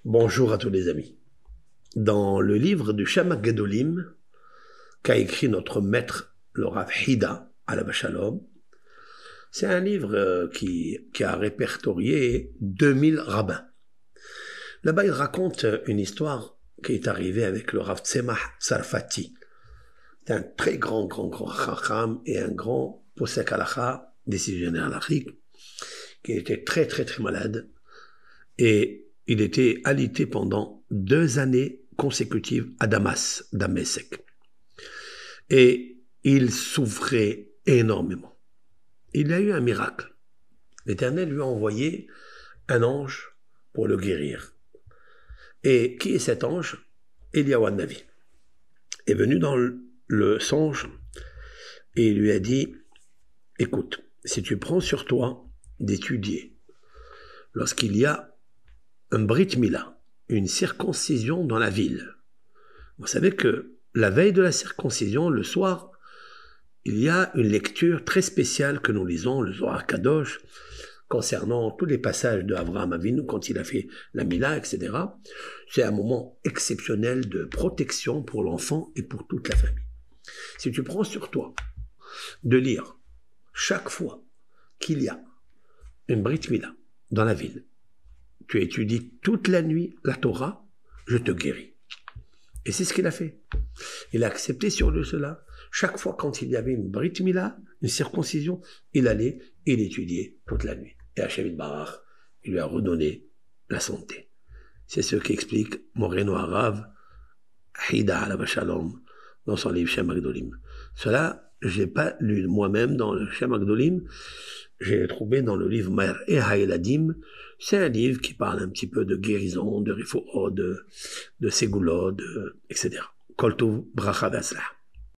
Bonjour à tous les amis. Dans le livre du Shem HaGedolim qu'a écrit notre maître, le Rav Hida, alav shalom, c'est un livre qui a répertorié 2000 rabbins. Là-bas, il raconte une histoire qui est arrivée avec le Rav Tzemach Tzarfati. C'est un très grand chacham et un grand posek halacha, décisionnaire halachique, qui était très malade et il était alité pendant 2 années consécutives à Damas, Damesek. Et il souffrait énormément. Il a eu un miracle. L'Éternel lui a envoyé un ange pour le guérir. Et qui est cet ange? Eliyahu Navi est venu dans le songe et il lui a dit: écoute, si tu prends sur toi d'étudier lorsqu'il y a un Brit Mila, une circoncision dans la ville. Vous savez que la veille de la circoncision, le soir, il y a une lecture très spéciale que nous lisons, le Zohar Kadosh, concernant tous les passages de Avraham Avinu quand il a fait la Mila, etc. C'est un moment exceptionnel de protection pour l'enfant et pour toute la famille. Si tu prends sur toi de lire chaque fois qu'il y a une Brit Mila dans la ville, tu étudies toute la nuit la Torah, je te guéris. Et c'est ce qu'il a fait. Il a accepté sur cela. Chaque fois quand il y avait une Brit Mila, une circoncision, il allait, il étudiait toute la nuit. Et Hachem Barach, il lui a redonné la santé. C'est ce qu'explique Moreno Harav, Hida alav shalom, dans son livre Shem HaGedolim. Cela, je n'ai pas lu moi-même dans le Shem HaGedolim, j'ai trouvé dans le livre Me'er HaYeladim. C'est un livre qui parle un petit peu de guérison, de rifoua, de ségoulot, etc. Kol tov, bracha v'atzlach.